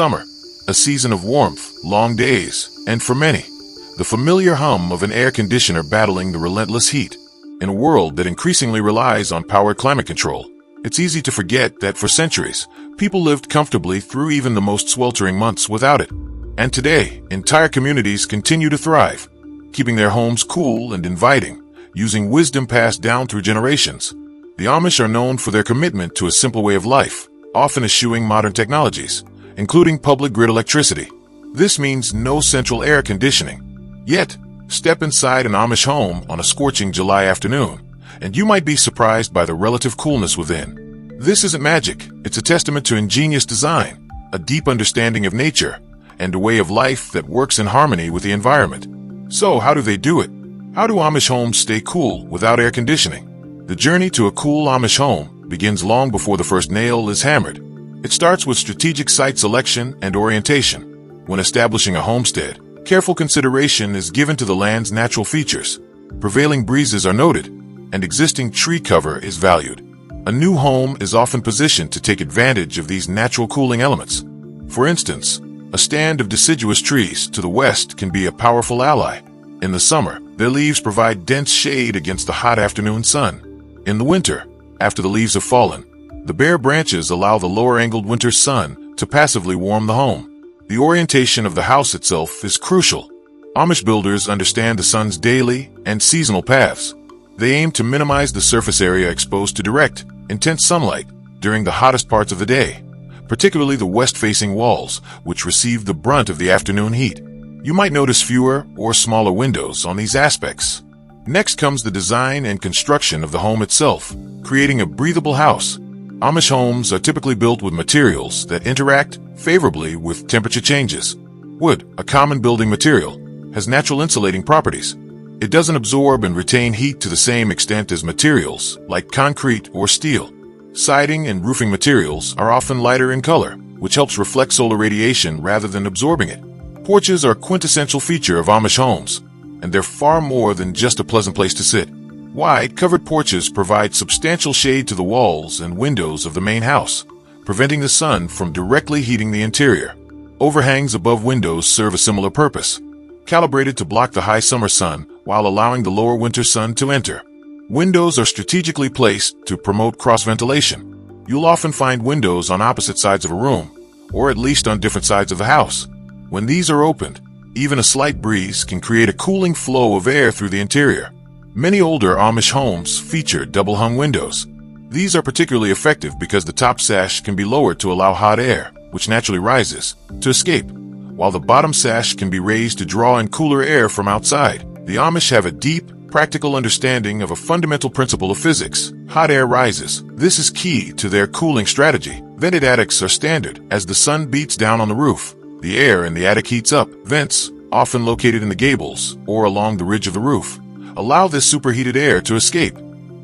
Summer, a season of warmth, long days, and for many, the familiar hum of an air conditioner battling the relentless heat. In a world that increasingly relies on powered climate control, it's easy to forget that for centuries, people lived comfortably through even the most sweltering months without it. And today, entire communities continue to thrive, keeping their homes cool and inviting, using wisdom passed down through generations. The Amish are known for their commitment to a simple way of life, often eschewing modern technologies, including public grid electricity. This means no central air conditioning. Yet, step inside an Amish home on a scorching July afternoon, and you might be surprised by the relative coolness within. This isn't magic, it's a testament to ingenious design, a deep understanding of nature, and a way of life that works in harmony with the environment. So, how do they do it? How do Amish homes stay cool without air conditioning? The journey to a cool Amish home begins long before the first nail is hammered. It starts with strategic site selection and orientation. When establishing a homestead, careful consideration is given to the land's natural features. Prevailing breezes are noted, and existing tree cover is valued. A new home is often positioned to take advantage of these natural cooling elements. For instance, a stand of deciduous trees to the west can be a powerful ally. In the summer, their leaves provide dense shade against the hot afternoon sun. In the winter, after the leaves have fallen, the bare branches allow the lower-angled winter sun to passively warm the home. The orientation of the house itself is crucial. Amish builders understand the sun's daily and seasonal paths. They aim to minimize the surface area exposed to direct, intense sunlight during the hottest parts of the day, particularly the west-facing walls, which receive the brunt of the afternoon heat. You might notice fewer or smaller windows on these aspects. Next comes the design and construction of the home itself, creating a breathable house. Amish homes are typically built with materials that interact favorably with temperature changes. Wood, a common building material, has natural insulating properties. It doesn't absorb and retain heat to the same extent as materials like concrete or steel. Siding and roofing materials are often lighter in color, which helps reflect solar radiation rather than absorbing it. Porches are a quintessential feature of Amish homes, and they're far more than just a pleasant place to sit. Wide, covered porches provide substantial shade to the walls and windows of the main house, preventing the sun from directly heating the interior. Overhangs above windows serve a similar purpose, calibrated to block the high summer sun while allowing the lower winter sun to enter. Windows are strategically placed to promote cross-ventilation. You'll often find windows on opposite sides of a room, or at least on different sides of the house. When these are opened, even a slight breeze can create a cooling flow of air through the interior. Many older Amish homes feature double-hung windows. These are particularly effective because the top sash can be lowered to allow hot air, which naturally rises, to escape, while the bottom sash can be raised to draw in cooler air from outside. The Amish have a deep, practical understanding of a fundamental principle of physics. Hot air rises. This is key to their cooling strategy. Vented attics are standard. As the sun beats down on the roof, the air in the attic heats up. Vents, often located in the gables or along the ridge of the roof, allow this superheated air to escape,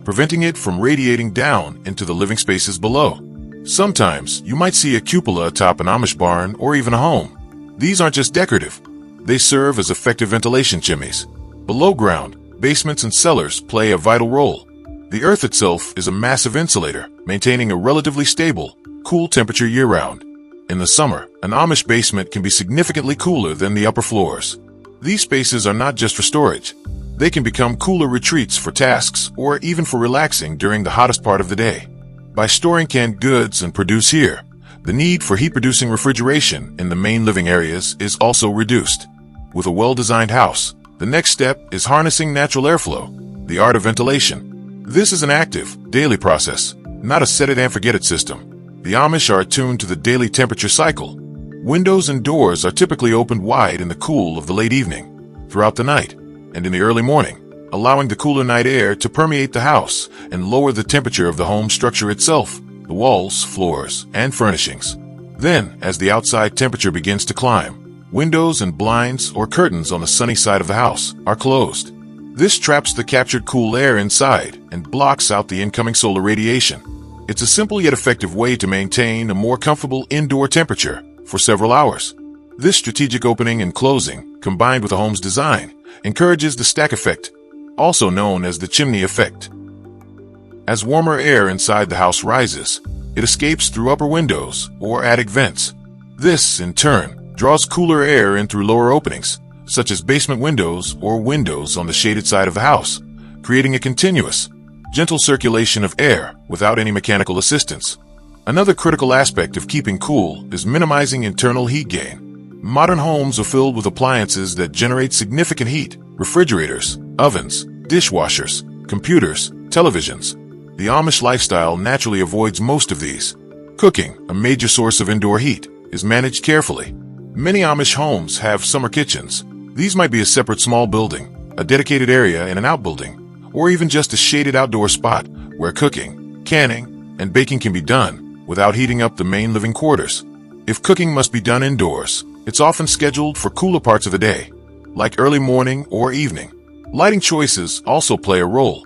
preventing it from radiating down into the living spaces below. Sometimes, you might see a cupola atop an Amish barn or even a home. These aren't just decorative. They serve as effective ventilation chimneys. Below ground, basements and cellars play a vital role. The earth itself is a massive insulator, maintaining a relatively stable, cool temperature year-round. In the summer, an Amish basement can be significantly cooler than the upper floors. These spaces are not just for storage. They can become cooler retreats for tasks or even for relaxing during the hottest part of the day. By storing canned goods and produce here, the need for heat-producing refrigeration in the main living areas is also reduced. With a well-designed house, the next step is harnessing natural airflow, the art of ventilation. This is an active, daily process, not a set-it-and-forget-it system. The Amish are attuned to the daily temperature cycle. Windows and doors are typically opened wide in the cool of the late evening, throughout the night, and in the early morning, allowing the cooler night air to permeate the house and lower the temperature of the home structure itself, the walls, floors, and furnishings. Then, as the outside temperature begins to climb, windows and blinds or curtains on the sunny side of the house are closed. This traps the captured cool air inside and blocks out the incoming solar radiation. It's a simple yet effective way to maintain a more comfortable indoor temperature for several hours. This strategic opening and closing, combined with the home's design, encourages the stack effect, also known as the chimney effect. As warmer air inside the house rises, it escapes through upper windows or attic vents. This, in turn, draws cooler air in through lower openings, such as basement windows or windows on the shaded side of the house, creating a continuous, gentle circulation of air without any mechanical assistance. Another critical aspect of keeping cool is minimizing internal heat gain. Modern homes are filled with appliances that generate significant heat: refrigerators, ovens, dishwashers, computers, televisions. The Amish lifestyle naturally avoids most of these. Cooking, a major source of indoor heat, is managed carefully. Many Amish homes have summer kitchens. These might be a separate small building, a dedicated area in an outbuilding, or even just a shaded outdoor spot where cooking, canning, and baking can be done without heating up the main living quarters. If cooking must be done indoors, it's often scheduled for cooler parts of the day, like early morning or evening. Lighting choices also play a role.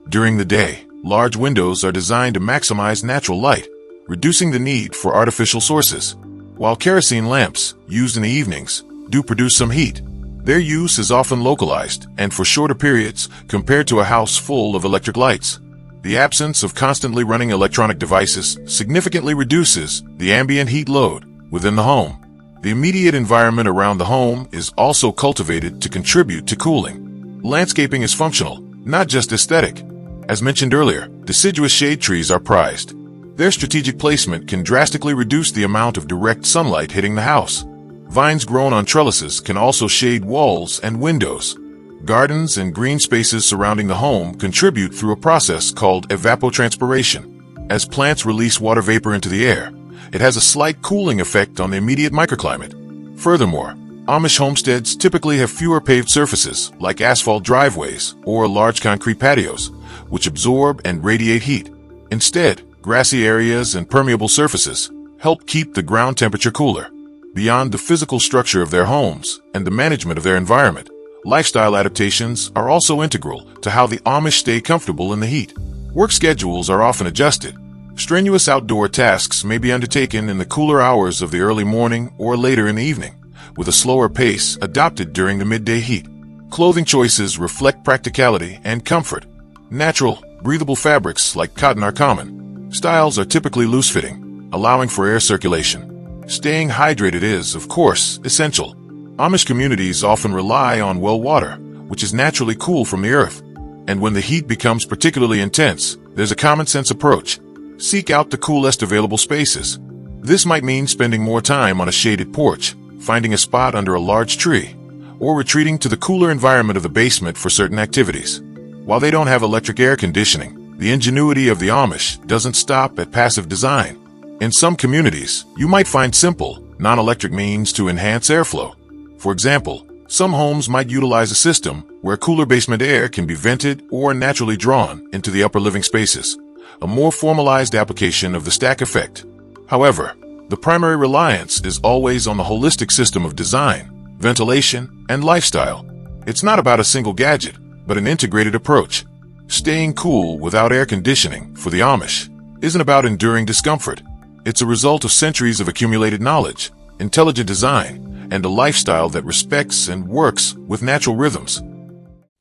During the day, large windows are designed to maximize natural light, reducing the need for artificial sources. While kerosene lamps, used in the evenings, do produce some heat, their use is often localized and for shorter periods compared to a house full of electric lights. The absence of constantly running electronic devices significantly reduces the ambient heat load within the home. The immediate environment around the home is also cultivated to contribute to cooling. Landscaping is functional, not just aesthetic. As mentioned earlier, deciduous shade trees are prized. Their strategic placement can drastically reduce the amount of direct sunlight hitting the house. Vines grown on trellises can also shade walls and windows. Gardens and green spaces surrounding the home contribute through a process called evapotranspiration. As plants release water vapor into the air, it has a slight cooling effect on the immediate microclimate. Furthermore, Amish homesteads typically have fewer paved surfaces, like asphalt driveways or large concrete patios, which absorb and radiate heat. Instead, grassy areas and permeable surfaces help keep the ground temperature cooler. Beyond the physical structure of their homes and the management of their environment, lifestyle adaptations are also integral to how the Amish stay comfortable in the heat. Work schedules are often adjusted. Strenuous outdoor tasks may be undertaken in the cooler hours of the early morning or later in the evening, with a slower pace adopted during the midday heat. Clothing choices reflect practicality and comfort. Natural, breathable fabrics like cotton are common. Styles are typically loose-fitting, allowing for air circulation. Staying hydrated is, of course, essential. Amish communities often rely on well water, which is naturally cool from the earth. And when the heat becomes particularly intense, there's a common-sense approach. Seek out the coolest available spaces. This might mean spending more time on a shaded porch, finding a spot under a large tree, or retreating to the cooler environment of the basement for certain activities. While they don't have electric air conditioning, the ingenuity of the Amish doesn't stop at passive design. In some communities, you might find simple, non-electric means to enhance airflow. For example, some homes might utilize a system where cooler basement air can be vented or naturally drawn into the upper living spaces, a more formalized application of the stack effect. However, the primary reliance is always on the holistic system of design, ventilation, and lifestyle. It's not about a single gadget, but an integrated approach. Staying cool without air conditioning for the Amish isn't about enduring discomfort. It's a result of centuries of accumulated knowledge, intelligent design, and a lifestyle that respects and works with natural rhythms.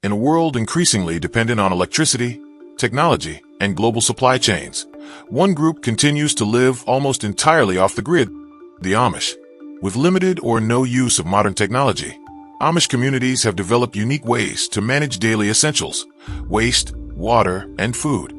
In a world increasingly dependent on electricity, technology, and global supply chains, one group continues to live almost entirely off the grid: the Amish. With limited or no use of modern technology, Amish communities have developed unique ways to manage daily essentials: waste, water, and food.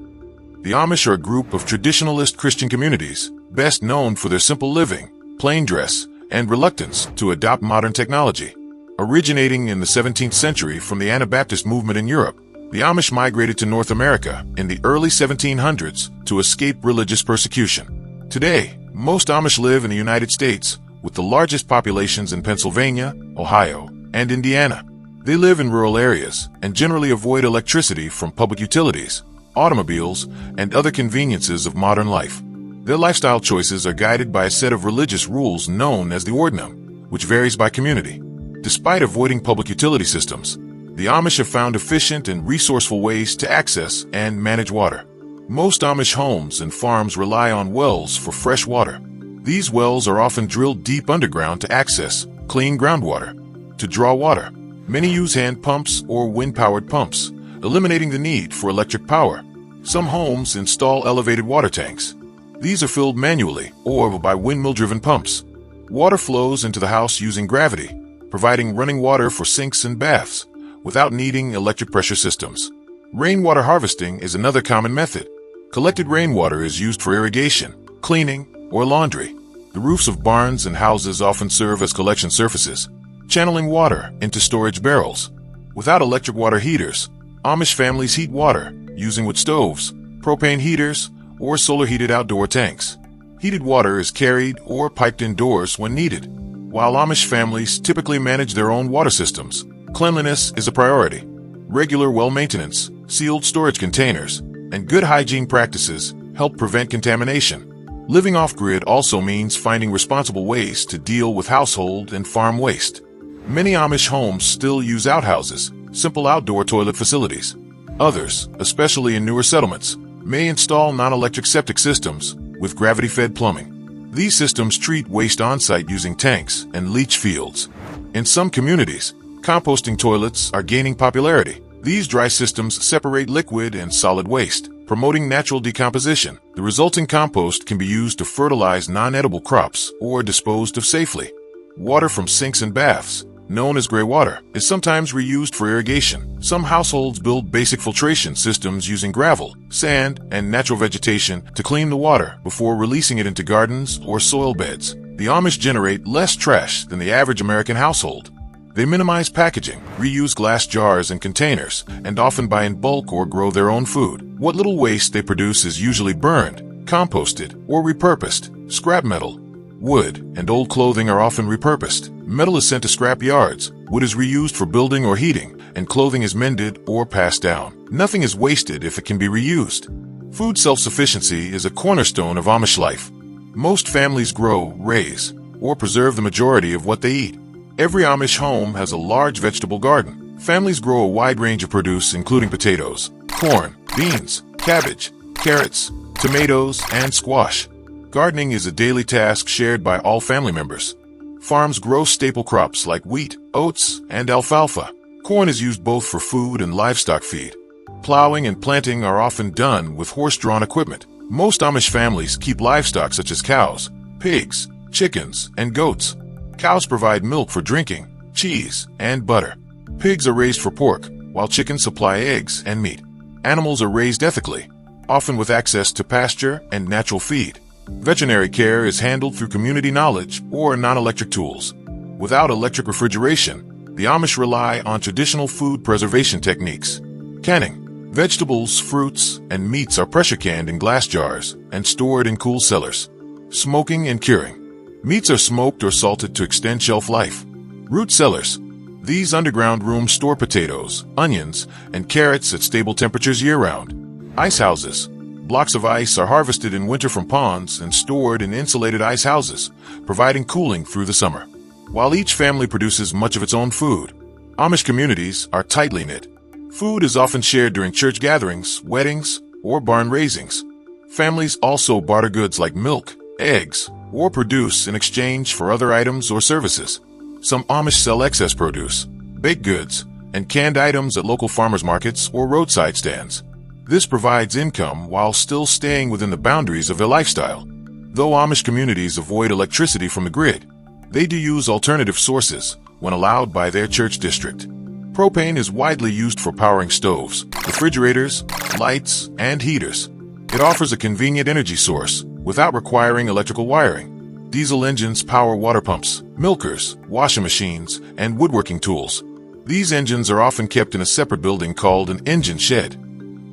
The Amish are a group of traditionalist Christian communities, best known for their simple living, plain dress, and reluctance to adopt modern technology. Originating in the 17th century from the Anabaptist movement in Europe, the Amish migrated to North America in the early 1700s to escape religious persecution. Today, most Amish live in the United States, with the largest populations in Pennsylvania, Ohio, and Indiana. They live in rural areas and generally avoid electricity from public utilities, automobiles, and other conveniences of modern life. Their lifestyle choices are guided by a set of religious rules known as the ordinum, which varies by community. Despite avoiding public utility systems, the Amish have found efficient and resourceful ways to access and manage water. Most Amish homes and farms rely on wells for fresh water. These wells are often drilled deep underground to access clean groundwater. To draw water, many use hand pumps or wind-powered pumps, eliminating the need for electric power. Some homes install elevated water tanks. These are filled manually or by windmill-driven pumps. Water flows into the house using gravity, providing running water for sinks and baths, without needing electric pressure systems. Rainwater harvesting is another common method. Collected rainwater is used for irrigation, cleaning, or laundry. The roofs of barns and houses often serve as collection surfaces, channeling water into storage barrels. Without electric water heaters, Amish families heat water using wood stoves, propane heaters, or solar-heated outdoor tanks. Heated water is carried or piped indoors when needed. While Amish families typically manage their own water systems, cleanliness is a priority. Regular well maintenance, sealed storage containers, and good hygiene practices help prevent contamination. Living off-grid also means finding responsible ways to deal with household and farm waste. Many Amish homes still use outhouses, simple outdoor toilet facilities. Others, especially in newer settlements, may install non-electric septic systems with gravity-fed plumbing. These systems treat waste on-site using tanks and leach fields. In some communities, composting toilets are gaining popularity. These dry systems separate liquid and solid waste, promoting natural decomposition. The resulting compost can be used to fertilize non-edible crops or disposed of safely. Water from sinks and baths, known as gray water, is sometimes reused for irrigation. Some households build basic filtration systems using gravel, sand, and natural vegetation to clean the water before releasing it into gardens or soil beds. The Amish generate less trash than the average American household. They minimize packaging, reuse glass jars and containers, and often buy in bulk or grow their own food. What little waste they produce is usually burned, composted, or repurposed. Scrap metal, wood, and old clothing are often repurposed. Metal is sent to scrap yards, wood is reused for building or heating, and clothing is mended or passed down. Nothing is wasted if it can be reused. Food self-sufficiency is a cornerstone of Amish life. Most families grow, raise, or preserve the majority of what they eat. Every Amish home has a large vegetable garden. Families grow a wide range of produce including potatoes, corn, beans, cabbage, carrots, tomatoes, and squash. Gardening is a daily task shared by all family members. Farms grow staple crops like wheat, oats, and alfalfa. Corn is used both for food and livestock feed. Plowing and planting are often done with horse-drawn equipment. Most Amish families keep livestock such as cows, pigs, chickens, and goats. Cows provide milk for drinking, cheese, and butter. Pigs are raised for pork, while chickens supply eggs and meat. Animals are raised ethically, often with access to pasture and natural feed. Veterinary care is handled through community knowledge or non-electric tools. Without electric refrigeration, the Amish rely on traditional food preservation techniques. Canning. Vegetables, fruits, and meats are pressure canned in glass jars and stored in cool cellars. Smoking and curing. Meats are smoked or salted to extend shelf life. Root cellars. These underground rooms store potatoes, onions, and carrots at stable temperatures year-round. Ice houses. Blocks of ice are harvested in winter from ponds and stored in insulated ice houses, providing cooling through the summer. While each family produces much of its own food, Amish communities are tightly knit. Food is often shared during church gatherings, weddings, or barn raisings. Families also barter goods like milk, eggs, or produce in exchange for other items or services. Some Amish sell excess produce, baked goods, and canned items at local farmers markets or roadside stands. This provides income while still staying within the boundaries of their lifestyle. Though Amish communities avoid electricity from the grid, they do use alternative sources when allowed by their church district. Propane is widely used for powering stoves, refrigerators, lights, and heaters. It offers a convenient energy source without requiring electrical wiring. Diesel engines power water pumps, milkers, washing machines, and woodworking tools. These engines are often kept in a separate building called an engine shed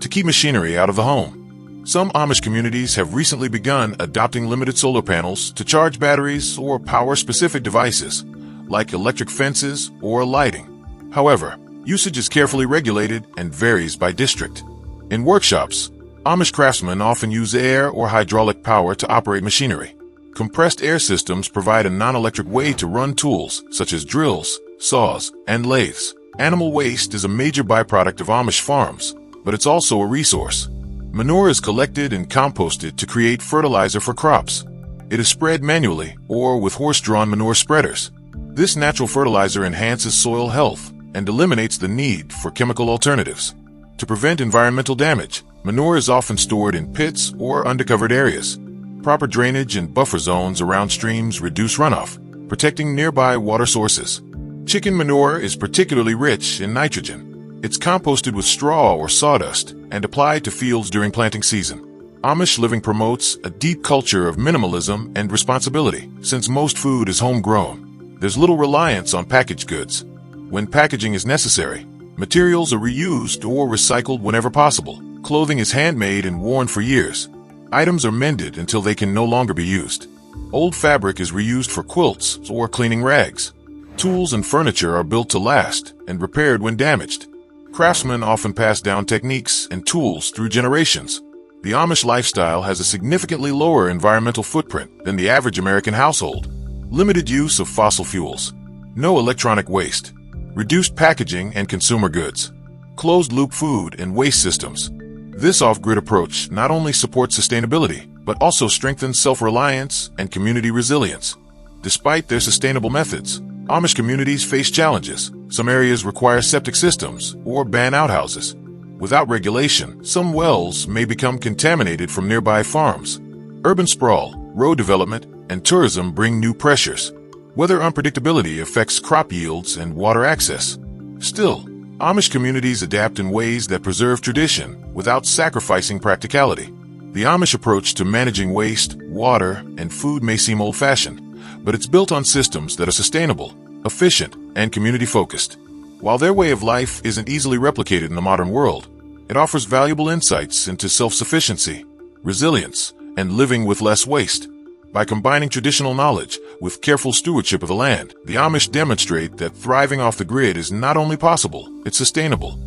to keep machinery out of the home. Some Amish communities have recently begun adopting limited solar panels to charge batteries or power specific devices, like electric fences or lighting. However, usage is carefully regulated and varies by district. In workshops, Amish craftsmen often use air or hydraulic power to operate machinery. Compressed air systems provide a non-electric way to run tools such as drills, saws, and lathes. Animal waste is a major byproduct of Amish farms, but it's also a resource. Manure is collected and composted to create fertilizer for crops. It is spread manually or with horse-drawn manure spreaders. This natural fertilizer enhances soil health and eliminates the need for chemical alternatives. To prevent environmental damage, manure is often stored in pits or undercovered areas. Proper drainage and buffer zones around streams reduce runoff. protecting nearby water sources. Chicken manure is particularly rich in nitrogen. It's composted with straw or sawdust and applied to fields during planting season. Amish living promotes a deep culture of minimalism and responsibility. Since most food is homegrown, there's little reliance on packaged goods. When packaging is necessary, materials are reused or recycled whenever possible. Clothing is handmade and worn for years. Items are mended until they can no longer be used. Old fabric is reused for quilts or cleaning rags. Tools and furniture are built to last and repaired when damaged. Craftsmen often pass down techniques and tools through generations. The Amish lifestyle has a significantly lower environmental footprint than the average American household. Limited use of fossil fuels. No electronic waste. Reduced packaging and consumer goods. Closed-loop food and waste systems. This off-grid approach not only supports sustainability, but also strengthens self-reliance and community resilience. Despite their sustainable methods, Amish communities face challenges. Some areas require septic systems or ban outhouses. Without regulation, some wells may become contaminated from nearby farms. Urban sprawl, road development, and tourism bring new pressures. Weather unpredictability affects crop yields and water access. Still, Amish communities adapt in ways that preserve tradition without sacrificing practicality. The Amish approach to managing waste, water, and food may seem old-fashioned, but it's built on systems that are sustainable, efficient, and community-focused. While their way of life isn't easily replicated in the modern world, it offers valuable insights into self-sufficiency, resilience, and living with less waste. By combining traditional knowledge with careful stewardship of the land, the Amish demonstrate that thriving off the grid is not only possible, it's sustainable.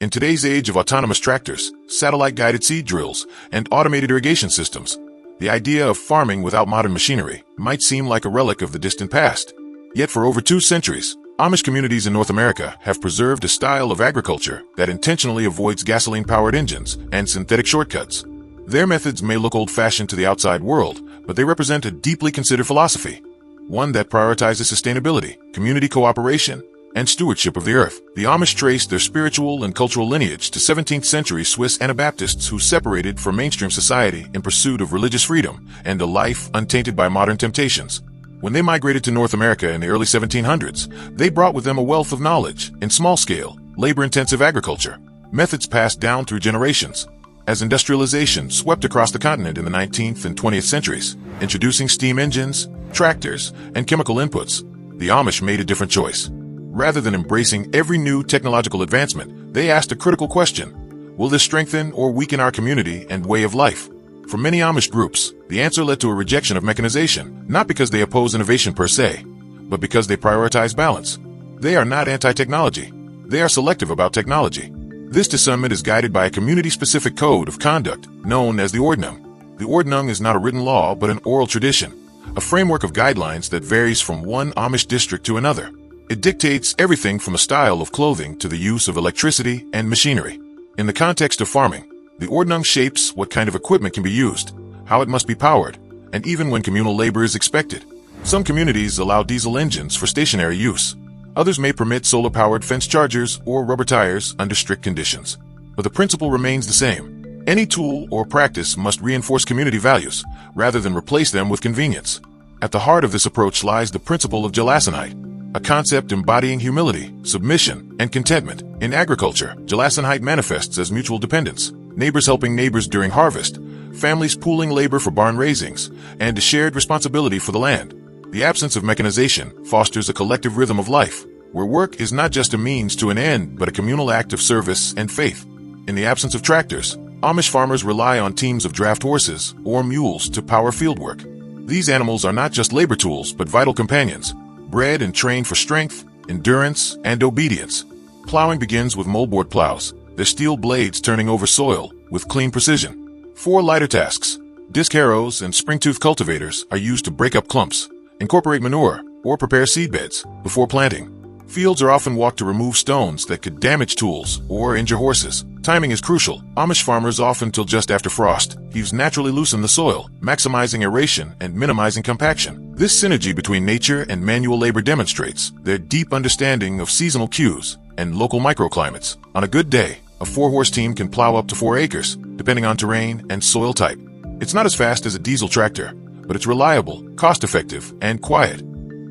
In today's age of autonomous tractors, satellite-guided seed drills, and automated irrigation systems, the idea of farming without modern machinery might seem like a relic of the distant past. Yet for over 2 centuries, Amish communities in North America have preserved a style of agriculture that intentionally avoids gasoline-powered engines and synthetic shortcuts. Their methods may look old-fashioned to the outside world, but they represent a deeply considered philosophy, one that prioritizes sustainability, community cooperation, and stewardship of the earth. The Amish trace their spiritual and cultural lineage to 17th century Swiss Anabaptists who separated from mainstream society in pursuit of religious freedom and a life untainted by modern temptations. When they migrated to North America in the early 1700s, they brought with them a wealth of knowledge in small-scale, labor-intensive agriculture, methods passed down through generations. As industrialization swept across the continent in the 19th and 20th centuries, introducing steam engines, tractors, and chemical inputs, the Amish made a different choice. Rather than embracing every new technological advancement, they asked a critical question: will this strengthen or weaken our community and way of life? For many Amish groups, the answer led to a rejection of mechanization, not because they oppose innovation per se, but because they prioritize balance. They are not anti-technology. They are selective about technology. This discernment is guided by a community-specific code of conduct known as the Ordnung. The Ordnung is not a written law, but an oral tradition, a framework of guidelines that varies from one Amish district to another. It dictates everything from the style of clothing to the use of electricity and machinery. In the context of farming, the Ordnung shapes what kind of equipment can be used, how it must be powered, and even when communal labor is expected. Some communities allow diesel engines for stationary use. Others may permit solar-powered fence chargers or rubber tires under strict conditions. But the principle remains the same. Any tool or practice must reinforce community values, rather than replace them with convenience. At the heart of this approach lies the principle of Gelassenheit, a concept embodying humility, submission, and contentment. In agriculture, Gelassenheit manifests as mutual dependence, neighbors helping neighbors during harvest, families pooling labor for barn raisings, and a shared responsibility for the land. The absence of mechanization fosters a collective rhythm of life, where work is not just a means to an end, but a communal act of service and faith. In the absence of tractors, Amish farmers rely on teams of draft horses or mules to power fieldwork. These animals are not just labor tools, but vital companions, bred and trained for strength, endurance, and obedience. Plowing begins with moldboard plows, their steel blades turning over soil with clean precision. 4 lighter tasks, disc harrows and spring-tooth cultivators, are used to break up clumps, incorporate manure, or prepare seedbeds before planting. Fields are often walked to remove stones that could damage tools or injure horses. Timing is crucial. Amish farmers often till just after frost heaves naturally loosen the soil, maximizing aeration and minimizing compaction. This synergy between nature and manual labor demonstrates their deep understanding of seasonal cues and local microclimates. On a good day, a 4-horse team can plow up to 4 acres, depending on terrain and soil type. It's not as fast as a diesel tractor, but it's reliable, cost-effective, and quiet.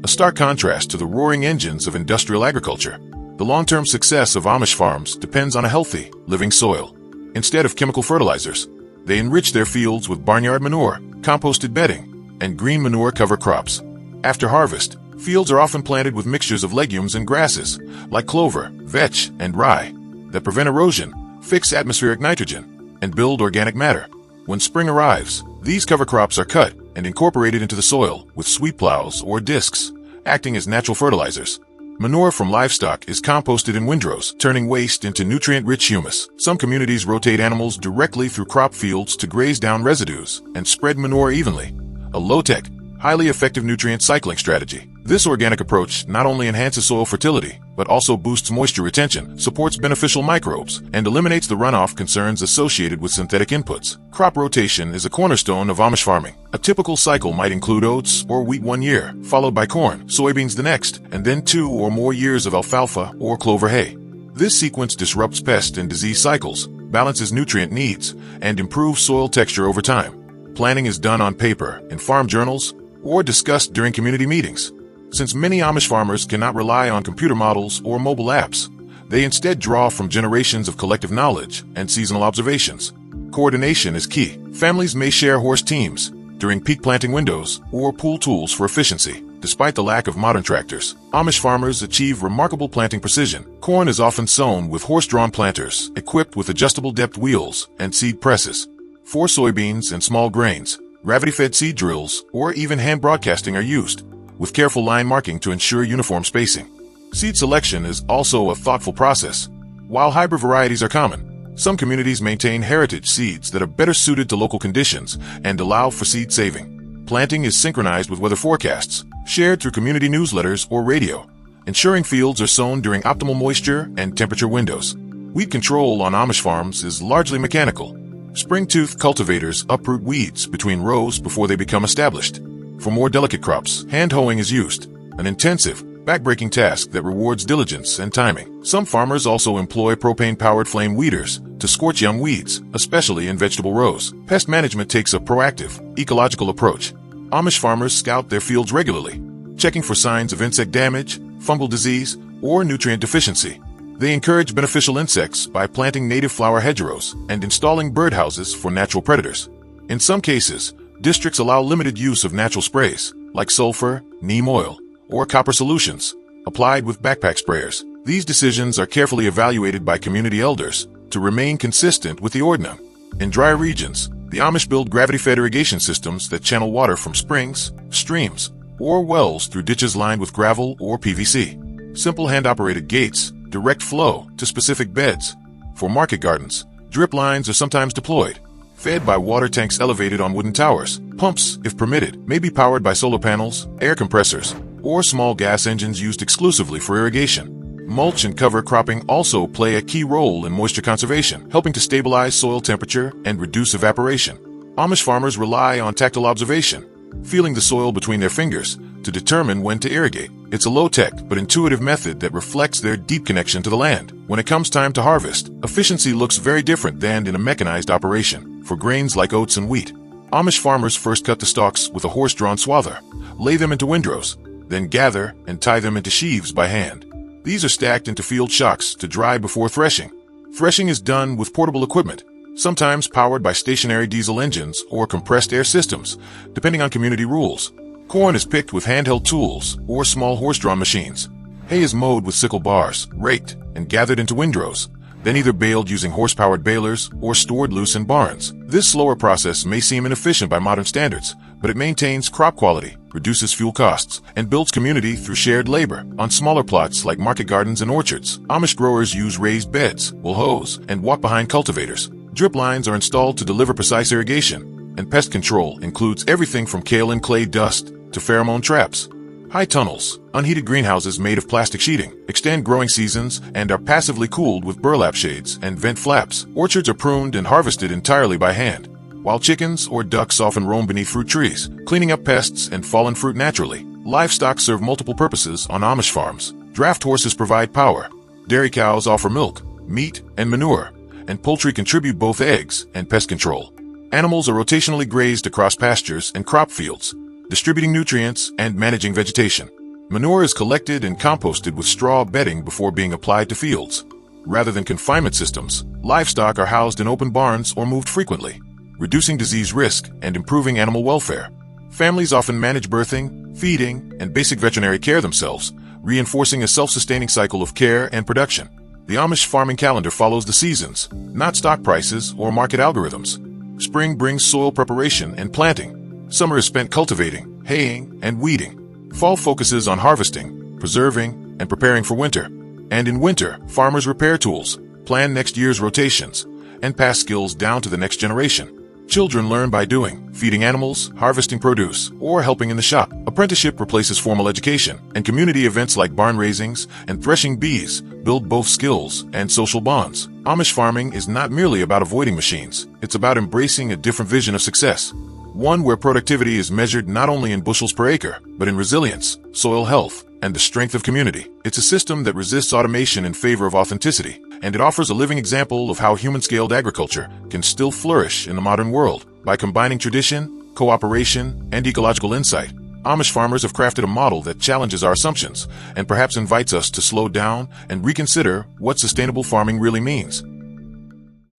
A stark contrast to the roaring engines of industrial agriculture. The long-term success of Amish farms depends on a healthy, living soil. Instead of chemical fertilizers, they enrich their fields with barnyard manure, composted bedding, and green manure cover crops. After harvest, fields are often planted with mixtures of legumes and grasses, like clover, vetch, and rye, that prevent erosion, fix atmospheric nitrogen, and build organic matter. When spring arrives, these cover crops are cut and incorporated into the soil with sweep plows or discs, acting as natural fertilizers. Manure from livestock is composted in windrows, turning waste into nutrient-rich humus. Some communities rotate animals directly through crop fields to graze down residues and spread manure evenly. A low-tech, highly effective nutrient cycling strategy. This organic approach not only enhances soil fertility, but also boosts moisture retention, supports beneficial microbes, and eliminates the runoff concerns associated with synthetic inputs. Crop rotation is a cornerstone of Amish farming. A typical cycle might include oats or wheat one year, followed by corn, soybeans the next, and then 2 or more years of alfalfa or clover hay. This sequence disrupts pest and disease cycles, balances nutrient needs, and improves soil texture over time. Planning is done on paper, in farm journals, or discussed during community meetings. Since many Amish farmers cannot rely on computer models or mobile apps, they instead draw from generations of collective knowledge and seasonal observations. Coordination is key. Families may share horse teams during peak planting windows or pool tools for efficiency. Despite the lack of modern tractors, Amish farmers achieve remarkable planting precision. Corn is often sown with horse-drawn planters equipped with adjustable depth wheels and seed presses. For soybeans and small grains, gravity-fed seed drills or even hand broadcasting are used, with careful line marking to ensure uniform spacing. Seed selection is also a thoughtful process. While hybrid varieties are common, some communities maintain heritage seeds that are better suited to local conditions and allow for seed saving. Planting is synchronized with weather forecasts, shared through community newsletters or radio, ensuring fields are sown during optimal moisture and temperature windows. Weed control on Amish farms is largely mechanical. Spring-tooth cultivators uproot weeds between rows before they become established. For more delicate crops, hand hoeing is used, an intensive, back-breaking task that rewards diligence and timing. Some farmers also employ propane-powered flame weeders to scorch young weeds, especially in vegetable rows. Pest management takes a proactive, ecological approach. Amish farmers scout their fields regularly, checking for signs of insect damage, fungal disease, or nutrient deficiency. They encourage beneficial insects by planting native flower hedgerows and installing birdhouses for natural predators. In some cases, districts allow limited use of natural sprays, like sulfur, neem oil, or copper solutions, applied with backpack sprayers. These decisions are carefully evaluated by community elders to remain consistent with the ordinance. In dry regions, the Amish build gravity-fed irrigation systems that channel water from springs, streams, or wells through ditches lined with gravel or PVC. Simple hand-operated gates direct flow to specific beds. For market gardens, drip lines are sometimes deployed, fed by water tanks elevated on wooden towers. Pumps, if permitted, may be powered by solar panels, air compressors, or small gas engines used exclusively for irrigation. Mulch and cover cropping also play a key role in moisture conservation, helping to stabilize soil temperature and reduce evaporation. Amish farmers rely on tactile observation, feeling the soil between their fingers to determine when to irrigate. It's a low-tech but intuitive method that reflects their deep connection to the land. When it comes time to harvest, efficiency looks very different than in a mechanized operation. For grains like oats and wheat, Amish farmers first cut the stalks with a horse-drawn swather, lay them into windrows, then gather and tie them into sheaves by hand. These are stacked into field shocks to dry before threshing. Threshing is done with portable equipment, sometimes powered by stationary diesel engines or compressed air systems, depending on community rules. Corn is picked with handheld tools or small horse-drawn machines. Hay is mowed with sickle bars, raked, and gathered into windrows, then either baled using horse-powered balers or stored loose in barns. This slower process may seem inefficient by modern standards, but it maintains crop quality, reduces fuel costs, and builds community through shared labor. On smaller plots like market gardens and orchards, Amish growers use raised beds, will hose, and walk behind cultivators. Drip lines are installed to deliver precise irrigation, and pest control includes everything from kale and clay dust to pheromone traps. High tunnels, unheated greenhouses made of plastic sheeting, extend growing seasons and are passively cooled with burlap shades and vent flaps. Orchards are pruned and harvested entirely by hand, while chickens or ducks often roam beneath fruit trees, cleaning up pests and fallen fruit naturally. Livestock serve multiple purposes on Amish farms. Draft horses provide power, dairy cows offer milk, meat, and manure, and poultry contribute both eggs and pest control. Animals are rotationally grazed across pastures and crop fields, distributing nutrients and managing vegetation. Manure is collected and composted with straw bedding before being applied to fields. Rather than confinement systems, livestock are housed in open barns or moved frequently, reducing disease risk and improving animal welfare. Families often manage birthing, feeding, and basic veterinary care themselves, reinforcing a self-sustaining cycle of care and production. The Amish farming calendar follows the seasons, not stock prices or market algorithms. Spring brings soil preparation and planting. Summer is spent cultivating, haying, and weeding. Fall focuses on harvesting, preserving, and preparing for winter. And in winter, farmers repair tools, plan next year's rotations, and pass skills down to the next generation. Children learn by doing, feeding animals, harvesting produce, or helping in the shop. Apprenticeship replaces formal education, and community events like barn raisings and threshing bees build both skills and social bonds. Amish farming is not merely about avoiding machines. It's about embracing a different vision of success. One where productivity is measured not only in bushels per acre, but in resilience, soil health, and the strength of community. It's a system that resists automation in favor of authenticity, and it offers a living example of how human-scaled agriculture can still flourish in the modern world. By combining tradition, cooperation, and ecological insight, Amish farmers have crafted a model that challenges our assumptions and perhaps invites us to slow down and reconsider what sustainable farming really means.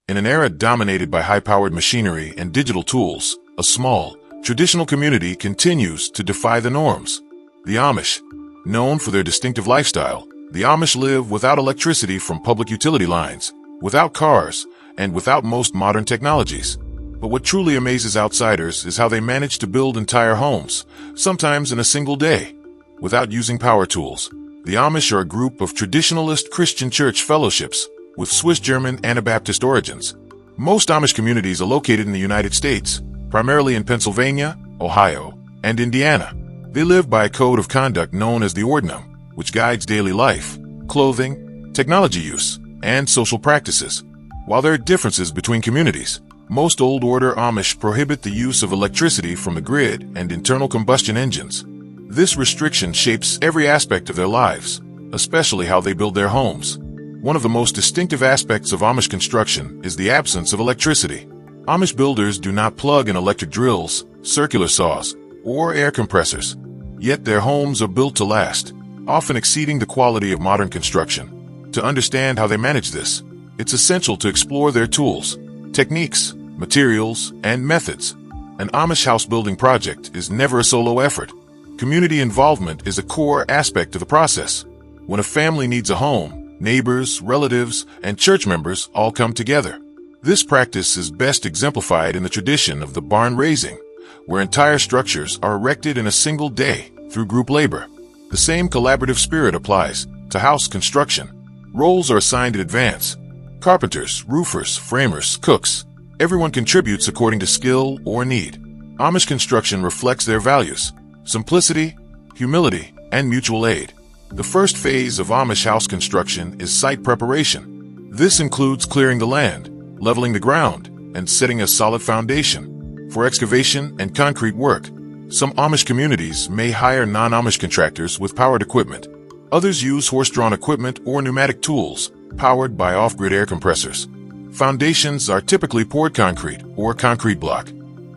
In an era dominated by high-powered machinery and digital tools, a small, traditional community continues to defy the norms. The Amish, known for their distinctive lifestyle, the Amish live without electricity from public utility lines, without cars, and without most modern technologies. But what truly amazes outsiders is how they manage to build entire homes, sometimes in a single day, without using power tools. The Amish are a group of traditionalist Christian church fellowships with Swiss German Anabaptist origins. Most Amish communities are located in the United States, primarily in Pennsylvania, Ohio, and Indiana. They live by a code of conduct known as the Ordinum, which guides daily life, clothing, technology use, and social practices. While there are differences between communities, most Old Order Amish prohibit the use of electricity from the grid and internal combustion engines. This restriction shapes every aspect of their lives, especially how they build their homes. One of the most distinctive aspects of Amish construction is the absence of electricity. Amish builders do not plug in electric drills, circular saws, or air compressors. Yet their homes are built to last, often exceeding the quality of modern construction. To understand how they manage this, it's essential to explore their tools, techniques, materials, and methods. An Amish house building project is never a solo effort. Community involvement is a core aspect of the process. When a family needs a home, neighbors, relatives, and church members all come together. This practice is best exemplified in the tradition of the barn raising, where entire structures are erected in a single day through group labor. The same collaborative spirit applies to house construction. Roles are assigned in advance. Carpenters, roofers, framers, cooks. Everyone contributes according to skill or need. Amish construction reflects their values: simplicity, humility, and mutual aid. The first phase of Amish house construction is site preparation. This includes clearing the land, leveling the ground, and setting a solid foundation. For excavation and concrete work, some Amish communities may hire non-Amish contractors with powered equipment. Others use horse-drawn equipment or pneumatic tools, powered by off-grid air compressors. Foundations are typically poured concrete or concrete block.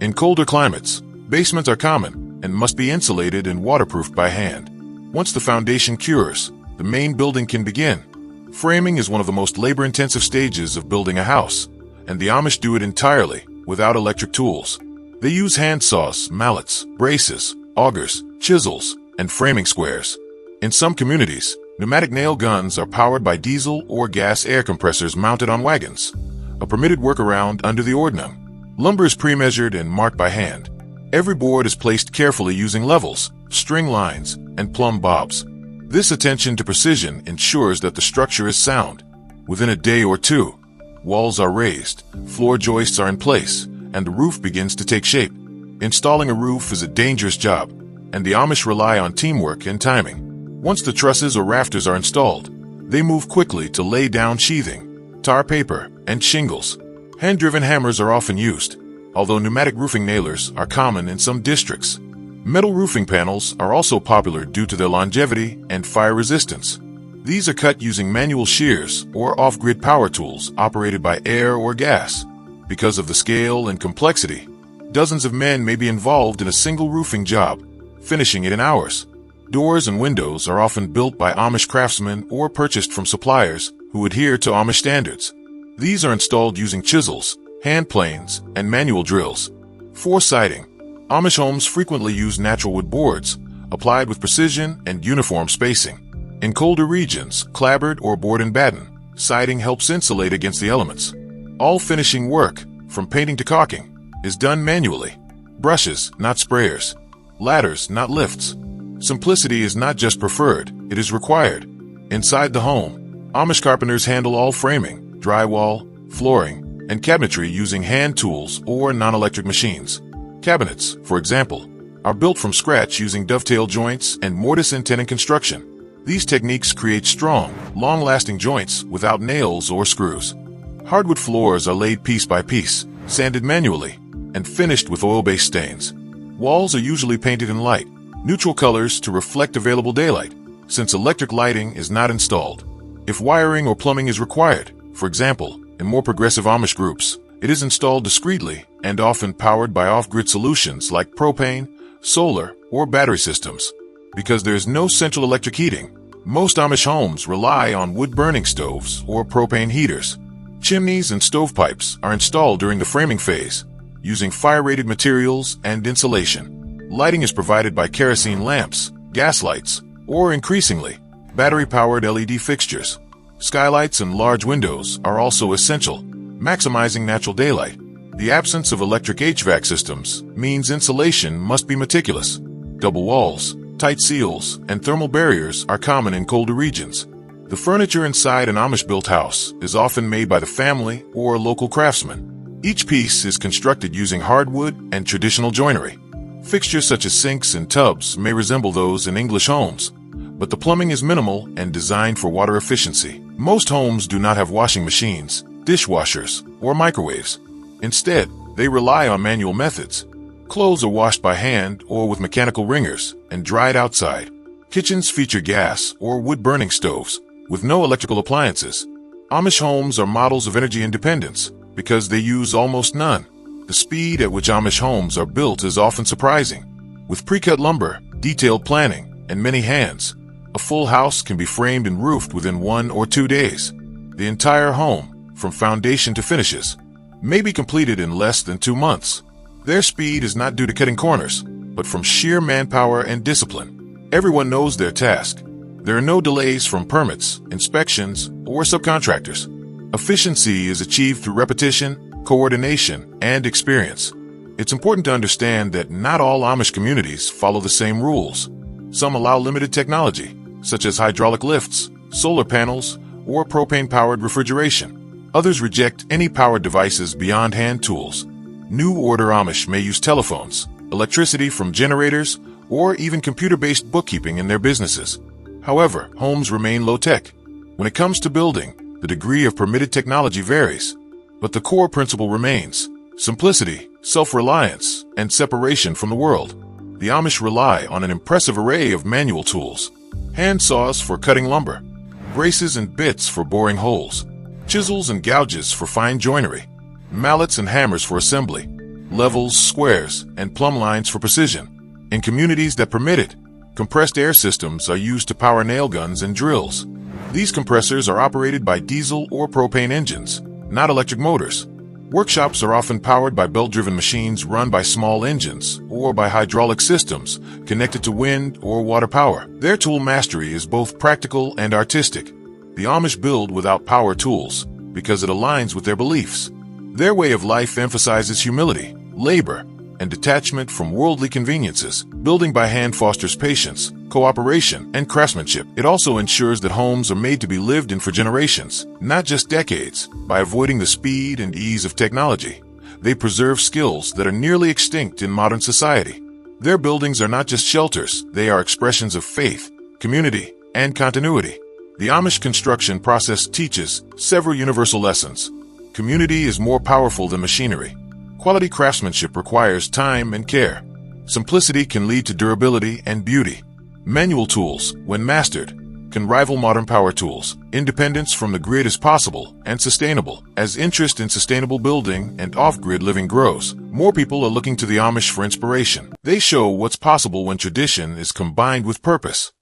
In colder climates, basements are common and must be insulated and waterproofed by hand. Once the foundation cures, the main building can begin. Framing is one of the most labor-intensive stages of building a house, and the Amish do it entirely without electric tools. They use hand saws, mallets, braces, augers, chisels, and framing squares. In some communities, pneumatic nail guns are powered by diesel or gas air compressors mounted on wagons, a permitted workaround under the Ordinum. Lumber is pre-measured and marked by hand. Every board is placed carefully using levels, string lines, and plumb bobs. This attention to precision ensures that the structure is sound. Within a day or two, walls are raised, floor joists are in place, and the roof begins to take shape. Installing a roof is a dangerous job, and the Amish rely on teamwork and timing. Once the trusses or rafters are installed, they move quickly to lay down sheathing, tar paper, and shingles. Hand-driven hammers are often used, although pneumatic roofing nailers are common in some districts. Metal roofing panels are also popular due to their longevity and fire resistance. These are cut using manual shears or off-grid power tools operated by air or gas. because of the scale and complexity. Dozens of men may be involved in a single roofing job, finishing it in hours. Doors and windows are often built by Amish craftsmen or purchased from suppliers who adhere to Amish standards. These are installed using chisels, hand planes, and manual drills. For siding, Amish homes frequently use natural wood boards, applied with precision and uniform spacing. In colder regions, clapboard or board and batten, siding helps insulate against the elements. All finishing work, from painting to caulking, is done manually. Brushes, not sprayers. Ladders, not lifts. Simplicity is not just preferred, it is required. Inside the home, Amish carpenters handle all framing, drywall, flooring, and cabinetry using hand tools or non-electric machines. Cabinets, for example, are built from scratch using dovetail joints and mortise and tenon construction. These techniques create strong, long-lasting joints without nails or screws. Hardwood floors are laid piece by piece, sanded manually, and finished with oil-based stains. Walls are usually painted in light, neutral colors to reflect available daylight, since electric lighting is not installed. If wiring or plumbing is required, for example, in more progressive Amish groups, it is installed discreetly and often powered by off-grid solutions like propane, solar, or battery systems. Because there is no central electric heating, most Amish homes rely on wood-burning stoves or propane heaters. Chimneys and stovepipes are installed during the framing phase, using fire-rated materials and insulation. Lighting is provided by kerosene lamps, gas lights, or increasingly, battery-powered LED fixtures. Skylights and large windows are also essential, maximizing natural daylight. The absence of electric HVAC systems means insulation must be meticulous. Double walls, tight seals, and thermal barriers are common in colder regions. The furniture inside an Amish-built house is often made by the family or a local craftsman. Each piece is constructed using hardwood and traditional joinery. Fixtures such as sinks and tubs may resemble those in English homes, but the plumbing is minimal and designed for water efficiency. Most homes do not have washing machines, dishwashers, or microwaves. Instead, they rely on manual methods. Clothes are washed by hand or with mechanical wringers and dried outside. Kitchens feature gas or wood-burning stoves, with no electrical appliances. Amish homes are models of energy independence because they use almost none. The speed at which Amish homes are built is often surprising. With pre-cut lumber, detailed planning, and many hands, a full house can be framed and roofed within 1 or 2 days. The entire home, from foundation to finishes, may be completed in less than 2 months. Their speed is not due to cutting corners, but from sheer manpower and discipline. Everyone knows their task. There are no delays from permits, inspections, or subcontractors. Efficiency is achieved through repetition, coordination, and experience. It's important to understand that not all Amish communities follow the same rules. Some allow limited technology, such as hydraulic lifts, solar panels, or propane-powered refrigeration. Others reject any powered devices beyond hand tools. New Order Amish may use telephones, electricity from generators, or even computer-based bookkeeping in their businesses. However, homes remain low-tech. When it comes to building, the degree of permitted technology varies, but the core principle remains: simplicity, self-reliance, and separation from the world. The Amish rely on an impressive array of manual tools: hand saws for cutting lumber, braces and bits for boring holes, chisels and gouges for fine joinery, mallets and hammers for assembly, levels, squares, and plumb lines for precision. In communities that permit it, compressed air systems are used to power nail guns and drills. These compressors are operated by diesel or propane engines, not electric motors. Workshops are often powered by belt-driven machines run by small engines or by hydraulic systems connected to wind or water power. Their tool mastery is both practical and artistic. The Amish build without power tools because it aligns with their beliefs. Their way of life emphasizes humility, labor, and detachment from worldly conveniences. Building by hand fosters patience, cooperation, and craftsmanship. It also ensures that homes are made to be lived in for generations, not just decades. By avoiding the speed and ease of technology, they preserve skills that are nearly extinct in modern society. Their buildings are not just shelters, they are expressions of faith, community, and continuity. The Amish construction process teaches several universal lessons. Community is more powerful than machinery. Quality craftsmanship requires time and care. Simplicity can lead to durability and beauty. Manual tools, when mastered, can rival modern power tools. Independence from the grid is possible and sustainable. As interest in sustainable building and off-grid living grows, more people are looking to the Amish for inspiration. They show what's possible when tradition is combined with purpose.